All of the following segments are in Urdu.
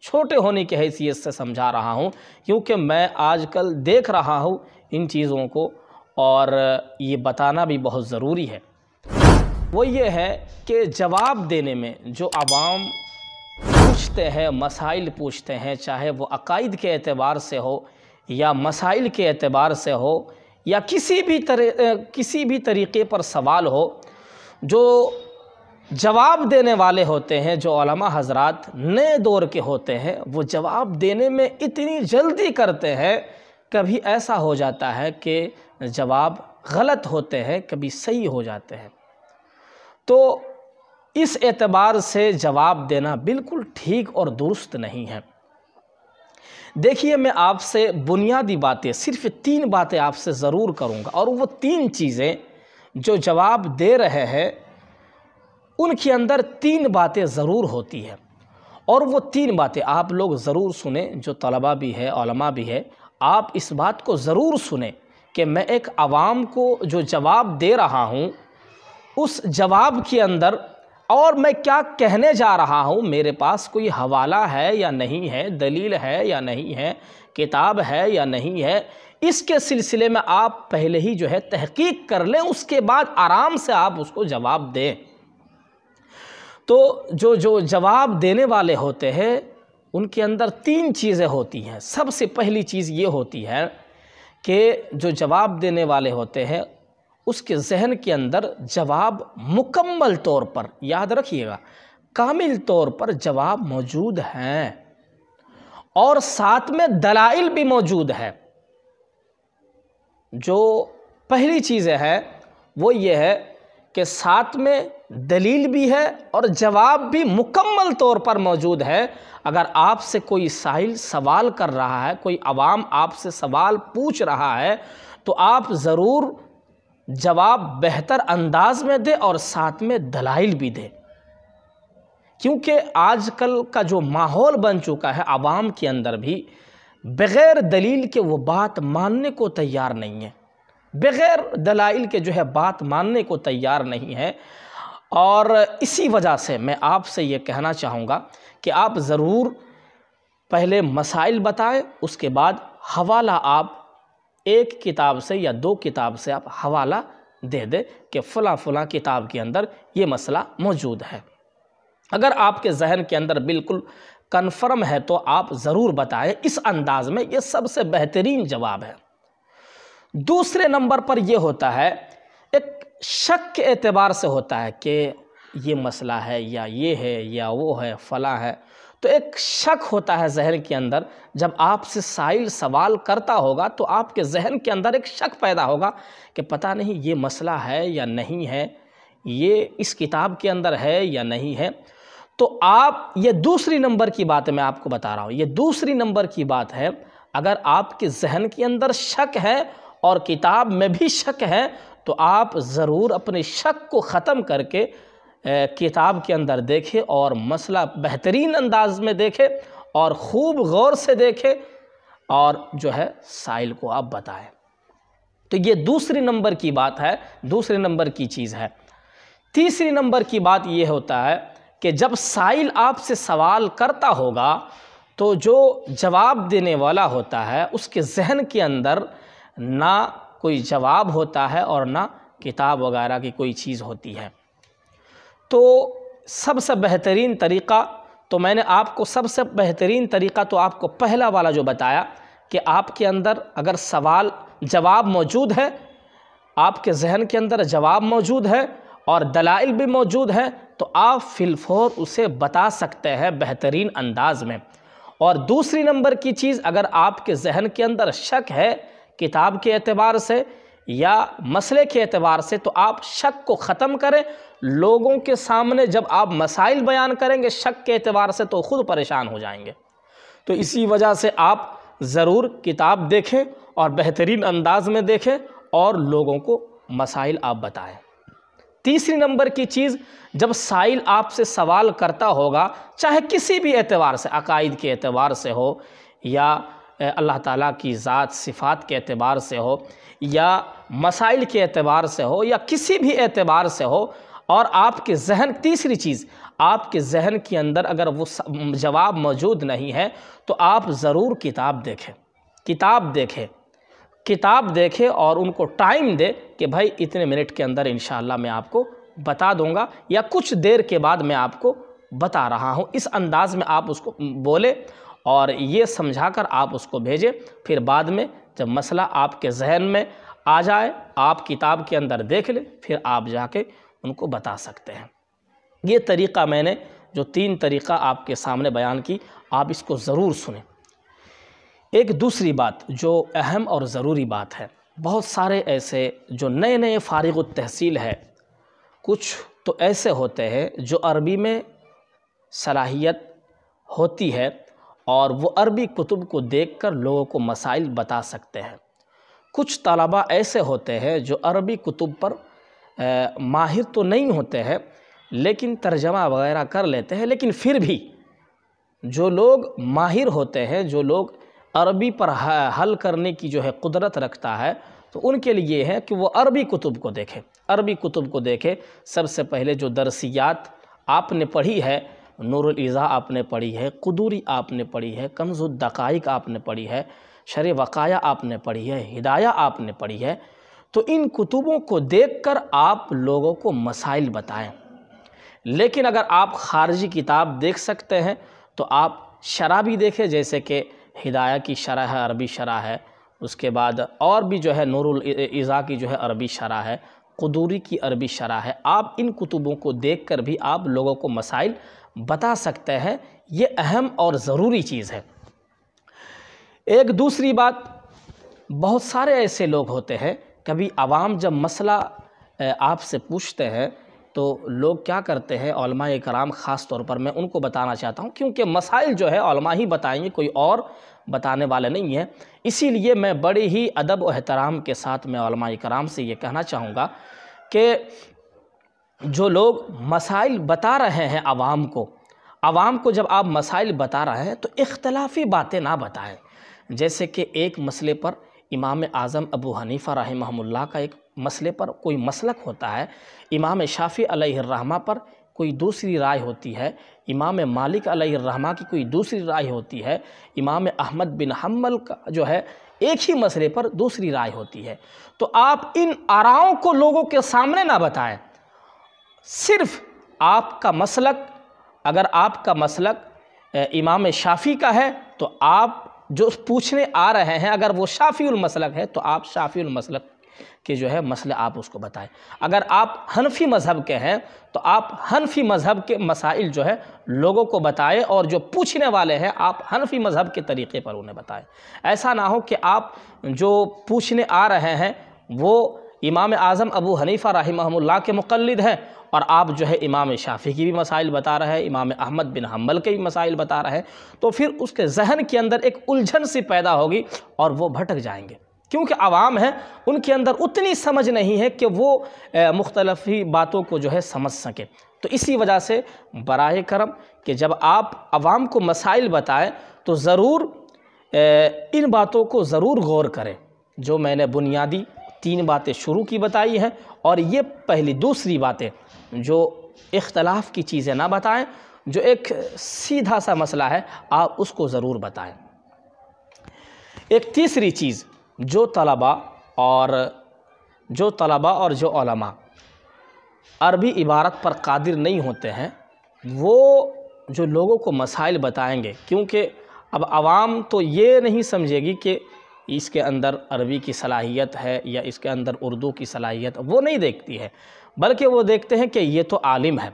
چھوٹے ہونے کی حیثیت سے سمجھا رہا ہوں، کیونکہ میں آج کل دیکھ رہا ہوں ان چیزوں کو، اور یہ بتانا بھی بہت ضروری ہے۔ وہ یہ ہے کہ جواب دینے میں جو عوام پوچھتے ہیں، مسائل پوچھتے ہیں، چاہے وہ عقائد کے اعتبار سے ہو یا مسائل کے اعتبار سے ہو یا کسی بھی طریقے پر سوال ہو، جو جواب دینے والے ہوتے ہیں، جو علماء حضرات نئے دور کے ہوتے ہیں، وہ جواب دینے میں اتنی جلدی کرتے ہیں، کبھی ایسا ہو جاتا ہے کہ جواب غلط ہوتے ہیں، کبھی صحیح ہو جاتے ہیں۔ تو اس اعتبار سے جواب دینا بالکل ٹھیک اور درست نہیں ہے۔ دیکھیے، میں آپ سے بنیادی باتیں، صرف 3 باتیں آپ سے ضرور کروں گا، اور وہ 3 چیزیں جو جواب دے رہے ہیں ان کے اندر 3 باتیں ضرور ہوتی ہیں، اور وہ 3 باتیں آپ لوگ ضرور سنیں، جو طلبہ بھی ہے، علماء بھی ہے، آپ اس بات کو ضرور سنیں کہ میں ایک عوام کو جو جواب دے رہا ہوں، اس جواب کے اندر اور میں کیا کہنے جا رہا ہوں، میرے پاس کوئی حوالہ ہے یا نہیں ہے، دلیل ہے یا نہیں ہے، کتاب ہے یا نہیں ہے، اس کے سلسلے میں آپ پہلے ہی جو ہے تحقیق کر لیں، اس کے بعد آرام سے آپ اس کو جواب دیں۔ تو جو جواب دینے والے ہوتے ہیں ان کے اندر 3 چیزیں ہوتی ہیں۔ سب سے پہلی چیز یہ ہوتی ہے کہ جو جواب دینے والے ہوتے ہیں اس کے ذہن کے اندر جواب مکمل طور پر، یاد رکھیے گا، کامل طور پر جواب موجود ہیں، اور ساتھ میں دلائل بھی موجود ہے۔ جو پہلی چیز ہے وہ یہ ہے کہ ساتھ میں دلیل بھی ہے اور جواب بھی مکمل طور پر موجود ہے۔ اگر آپ سے کوئی سائل سوال کر رہا ہے، کوئی عوام آپ سے سوال پوچھ رہا ہے، تو آپ ضرور جواب بہتر انداز میں دیں اور ساتھ میں دلائل بھی دیں، کیونکہ آج کل کا جو ماحول بن چکا ہے عوام کے اندر بھی بغیر دلیل کے وہ بات ماننے کو تیار نہیں ہے، بغیر دلائل کے جو ہے بات ماننے کو تیار نہیں ہے۔ اور اسی وجہ سے میں آپ سے یہ کہنا چاہوں گا کہ آپ ضرور پہلے مسائل بتائیں، اس کے بعد حوالہ آپ ایک کتاب سے یا 2 کتاب سے آپ حوالہ دے دیں کہ فلاں فلاں کتاب کے اندر یہ مسئلہ موجود ہے۔ اگر آپ کے ذہن کے اندر بالکل کنفرم ہے تو آپ ضرور بتائیں، اس انداز میں یہ سب سے بہترین جواب ہے۔ دوسرے نمبر پر یہ ہوتا ہے، ایک شک کے اعتبار سے ہوتا ہے کہ یہ مسئلہ ہے یا یہ ہے یا وہ ہے فلاں ہے، تو ایک شک ہوتا ہے ذہن کے اندر۔ جب آپ سے سائل سوال کرتا ہوگا تو آپ کے ذہن کے اندر ایک شک پیدا ہوگا کہ پتہ نہیں یہ مسئلہ ہے یا نہیں ہے، یہ اس کتاب کے اندر ہے یا نہیں ہے۔ تو آپ، یہ دوسری نمبر کی بات میں آپ کو بتا رہا ہوں، یہ دوسری نمبر کی بات ہے۔ اگر آپ کے ذہن کے اندر شک ہے اور کتاب میں بھی شک ہے تو آپ ضرور اپنے شک کو ختم کر کے کتاب کے اندر دیکھیں اور مسئلہ بہترین انداز میں دیکھیں اور خوب غور سے دیکھیں، اور جو ہے سائل کو آپ بتائیں۔ تو یہ دوسری نمبر کی بات ہے، دوسرے نمبر کی چیز ہے۔ تیسری نمبر کی بات یہ ہوتا ہے کہ جب سائل آپ سے سوال کرتا ہوگا تو جو جواب دینے والا ہوتا ہے اس کے ذہن کے اندر نہ کوئی جواب ہوتا ہے اور نہ کتاب وغیرہ کی کوئی چیز ہوتی ہے۔ تو سب سے بہترین طریقہ، تو میں نے آپ کو سب سے بہترین طریقہ تو آپ کو پہلا والا جو بتایا کہ آپ کے اندر اگر جواب موجود ہے، آپ کے ذہن کے اندر جواب موجود ہے اور دلائل بھی موجود ہیں، تو آپ فی الفور اسے بتا سکتے ہیں بہترین انداز میں۔ اور دوسری نمبر کی چیز، اگر آپ کے ذہن کے اندر شک ہے کتاب کے اعتبار سے یا مسئلے کے اعتبار سے، تو آپ شک کو ختم کریں۔ لوگوں کے سامنے جب آپ مسائل بیان کریں گے شک کے اعتبار سے تو خود پریشان ہو جائیں گے۔ تو اسی وجہ سے آپ ضرور کتاب دیکھیں اور بہترین انداز میں دیکھیں اور لوگوں کو مسائل آپ بتائیں۔ تیسری نمبر کی چیز، جب سائل آپ سے سوال کرتا ہوگا، چاہے کسی بھی اعتبار سے، عقائد کے اعتبار سے ہو یا اللہ تعالیٰ کی ذات صفات کے اعتبار سے ہو یا مسائل کے اعتبار سے ہو یا کسی بھی اعتبار سے ہو، اور آپ کے ذہن، تیسری چیز، آپ کے ذہن کے اندر اگر وہ جواب موجود نہیں ہے تو آپ ضرور کتاب دیکھیں اور ان کو ٹائم دے کہ بھائی اتنے منٹ کے اندر انشاءاللہ میں آپ کو بتا دوں گا یا کچھ دیر کے بعد میں آپ کو بتا رہا ہوں، اس انداز میں آپ اس کو بولے اور یہ سمجھا کر آپ اس کو بھیجیں۔ پھر بعد میں جب مسئلہ آپ کے ذہن میں آ جائے، آپ کتاب کے اندر دیکھ لیں، پھر آپ جا کے ان کو بتا سکتے ہیں۔ یہ طریقہ میں نے جو 3 طریقہ آپ کے سامنے بیان کی، آپ اس کو ضرور سنیں۔ ایک دوسری بات جو اہم اور ضروری بات ہے، بہت سارے ایسے جو نئے فارغ التحصیل ہے، کچھ تو ایسے ہوتے ہیں جو عربی میں صلاحیت ہوتی ہے اور وہ عربی کتب کو دیکھ کر لوگوں کو مسائل بتا سکتے ہیں۔ کچھ طلباء ایسے ہوتے ہیں جو عربی کتب پر ماہر تو نہیں ہوتے ہیں لیکن ترجمہ وغیرہ کر لیتے ہیں، لیکن پھر بھی جو لوگ ماہر ہوتے ہیں، جو لوگ عربی پر حل کرنے کی جو ہے قدرت رکھتا ہے، تو ان کے لیے یہ ہے کہ وہ عربی کتب کو دیکھے۔ سب سے پہلے جو درسیات آپ نے پڑھی ہے، نور الایضاح آپ نے پڑھی ہے، قدوری آپ نے پڑھی ہے، کنز الدقائق آپ نے پڑھی ہے، شرح وقایع آپ نے پڑھی ہے، ہدایہ آپ نے پڑھی ہے، تو ان کتبوں کو دیکھ کر آپ لوگوں کو مسائل بتائیں۔ لیکن اگر آپ خارجی کتاب دیکھ سکتے ہیں تو آپ شرح بھی دیکھیں، جیسے کہ ہدایہ کی شرح ہے، عربی شرح ہے، اس کے بعد اور بھی جو ہے نور الایضاح کی جو ہے عربی شرح ہے، قدوری کی عربی شرح ہے۔ آپ ان کتبوں کو دیکھ کر بھی آپ لوگوں کو مسائل بتا سکتے ہیں، یہ اہم اور ضروری چیز ہے۔ ایک دوسری بات، بہت سارے ایسے لوگ ہوتے ہیں، کبھی عوام جب مسئلہ آپ سے پوچھتے ہیں تو لوگ کیا کرتے ہیں، علماء کرام خاص طور پر میں ان کو بتانا چاہتا ہوں کیونکہ مسائل جو ہے علماء ہی بتائیں گے، کوئی اور بتانے والے نہیں ہیں، اسی لیے میں بڑے ہی ادب و احترام کے ساتھ میں علماء کرام سے یہ کہنا چاہوں گا کہ جو لوگ مسائل بتا رہے ہیں عوام کو جب آپ مسائل بتا رہے ہیں تو اختلافی باتیں نہ بتائیں۔ جیسے کہ ایک مسئلے پر امام اعظم ابو حنیفہ رحمہ اللہ کا ایک مسئلے پر کوئی مسلک ہوتا ہے، امام شافعی علیہ الرحمہ پر کوئی دوسری رائے ہوتی ہے، امام مالک علیہ الرحمہ کی کوئی دوسری رائے ہوتی ہے، امام احمد بن حنبل کا جو ہے ایک ہی مسئلے پر دوسری رائے ہوتی ہے۔ تو آپ ان آراؤں کو لوگوں کے سامنے نہ بتائیں، صرف آپ کا مسلک، اگر آپ کا مسلک امام شافعی کا ہے تو آپ جو پوچھنے آ رہے ہیں اگر وہ شافعی المسلک ہے تو آپ شافعی المسلک کے جو ہے مسئلے آپ اس کو بتائیں۔ اگر آپ حنفی مذہب کے ہیں تو آپ حنفی مذہب کے مسائل جو ہے لوگوں کو بتائیں، اور جو پوچھنے والے ہیں آپ حنفی مذہب کے طریقے پر انہیں بتائیں۔ ایسا نہ ہو کہ آپ جو پوچھنے آ رہے ہیں وہ امام اعظم ابو حنیفہ رحمہ اللہ کے مقلد ہیں اور آپ جو ہے امام شافعی کی بھی مسائل بتا رہے ہیں، امام احمد بن حنبل کے بھی مسائل بتا رہے ہیں، تو پھر اس کے ذہن کے اندر ایک الجھن سی پیدا ہوگی اور وہ بھٹک جائیں گے، کیونکہ عوام ہیں ان کے اندر اتنی سمجھ نہیں ہے کہ وہ مختلفی باتوں کو جو ہے سمجھ سکیں۔ تو اسی وجہ سے براہ کرم کہ جب آپ عوام کو مسائل بتائیں تو ضرور ان باتوں کو ضرور غور کریں جو میں نے بنیادی 3 باتیں شروع کی بتائی ہیں، اور یہ پہلی۔ دوسری باتیں جو اختلاف کی چیزیں نہ بتائیں، جو ایک سیدھا سا مسئلہ ہے آپ اس کو ضرور بتائیں۔ ایک تیسری چیز، جو طلباء اور جو علماء عربی عبارت پر قادر نہیں ہوتے ہیں، وہ جو لوگوں کو مسائل بتائیں گے، کیونکہ اب عوام تو یہ نہیں سمجھے گی کہ اس کے اندر عربی کی صلاحیت ہے یا اس کے اندر اردو کی صلاحیت، وہ نہیں دیکھتی ہے، بلکہ وہ دیکھتے ہیں کہ یہ تو عالم ہے۔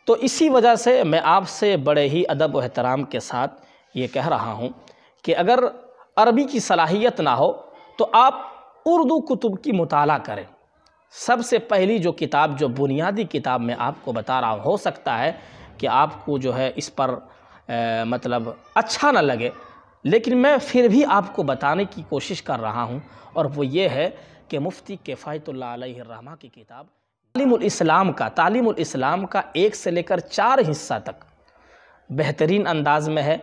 تو اسی وجہ سے میں آپ سے بڑے ہی ادب و احترام کے ساتھ یہ کہہ رہا ہوں کہ اگر عربی کی صلاحیت نہ ہو تو آپ اردو کتب کی مطالعہ کریں۔ سب سے پہلی جو کتاب، جو بنیادی کتاب میں آپ کو بتا رہا ہوں، ہو سکتا ہے کہ آپ کو جو ہے اس پر مطلب اچھا نہ لگے، لیکن میں پھر بھی آپ کو بتانے کی کوشش کر رہا ہوں، اور وہ یہ ہے کہ مفتی کفایت اللہ علیہ الرحمہ کی کتاب تعلیم الاسلام کا 1 سے لے کر 4 حصہ تک بہترین انداز میں ہے۔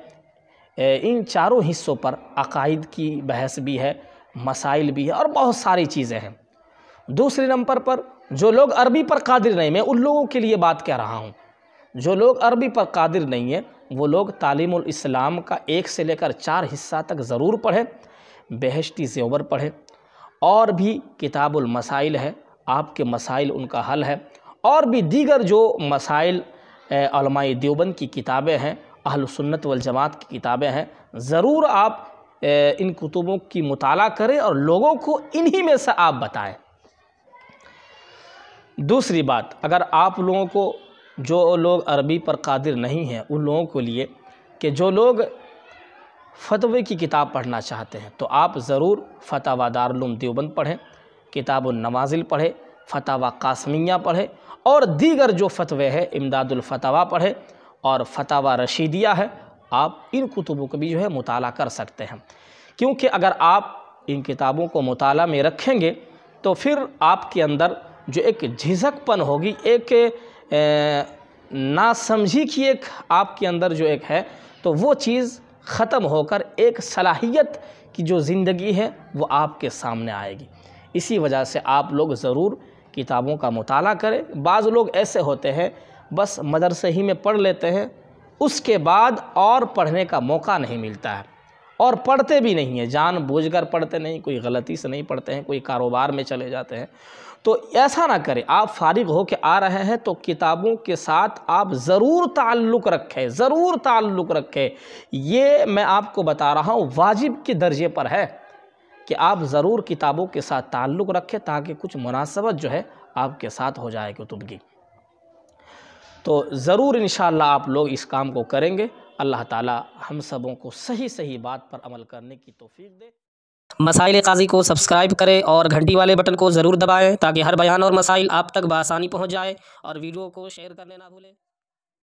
ان 4 حصوں پر عقائد کی بحث بھی ہے، مسائل بھی ہے اور بہت ساری چیزیں ہیں۔ دوسرے نمبر پر جو لوگ عربی پر قادر نہیں، میں ان لوگوں کے لیے بات کہہ رہا ہوں جو لوگ عربی پر قادر نہیں ہیں وہ لوگ تعلیم الاسلام کا 1 سے لے کر 4 حصہ تک ضرور پڑھیں، بہشتی زیور پڑھیں، اور بھی کتاب المسائل ہے، آپ کے مسائل ان کا حل ہے، اور بھی دیگر جو مسائل علماء دیوبند کی کتابیں ہیں، اہل سنت والجماعت کی کتابیں ہیں، ضرور آپ ان کتبوں کی مطالعہ کریں اور لوگوں کو انہی میں سے آپ بتائیں۔ دوسری بات، اگر آپ لوگوں کو جو لوگ عربی پر قادر نہیں ہیں ان لوگوں کے لیے کہ جو لوگ فتوے کی کتاب پڑھنا چاہتے ہیں تو آپ ضرور فتاوی دارالعلوم دیوبند پڑھیں، کتاب النوازل پڑھیں، فتاوی قاسمیہ پڑھیں، اور دیگر جو فتوے ہیں امداد الفتاوی پڑھیں، اور فتاوی رشیدیہ ہے، آپ ان کتبوں کو بھی جو ہے مطالعہ کر سکتے ہیں، کیونکہ اگر آپ ان کتابوں کو مطالعہ میں رکھیں گے تو پھر آپ کے اندر جو ایک جھجک پن ہوگی، ایک ناسمجھی کی ایک آپ کے اندر جو ایک ہے، تو وہ چیز ختم ہو کر ایک صلاحیت کی جو زندگی ہے وہ آپ کے سامنے آئے گی۔ اسی وجہ سے آپ لوگ ضرور کتابوں کا مطالعہ کریں۔ بعض لوگ ایسے ہوتے ہیں بس مدرسے ہی میں پڑھ لیتے ہیں، اس کے بعد اور پڑھنے کا موقع نہیں ملتا ہے، اور پڑھتے بھی نہیں ہیں، جان بوجھ کر پڑھتے نہیں، کوئی غلطی سے نہیں پڑھتے ہیں، کوئی کاروبار میں چلے جاتے ہیں۔ تو ایسا نہ کریں، آپ فارغ ہو کے آ رہے ہیں تو کتابوں کے ساتھ آپ ضرور تعلق رکھیں، ضرور تعلق رکھیں۔ یہ میں آپ کو بتا رہا ہوں واجب کے درجے پر ہے کہ آپ ضرور کتابوں کے ساتھ تعلق رکھیں تاکہ کچھ مناسبت جو ہے آپ کے ساتھ ہو جائے کتب کی۔ تو ضرور انشاءاللہ آپ لوگ اس کام کو کریں گے۔ اللہ تعالی ہم سبوں کو صحیح بات پر عمل کرنے کی توفیق دے۔ مسائل قاضی کو سبسکرائب کریں اور گھنٹی والے بٹن کو ضرور دبائیں تاکہ ہر بیان اور مسائل آپ تک بآسانی پہنچ جائے، اور ویڈیو کو شیئر کرنے نہ بھولیں۔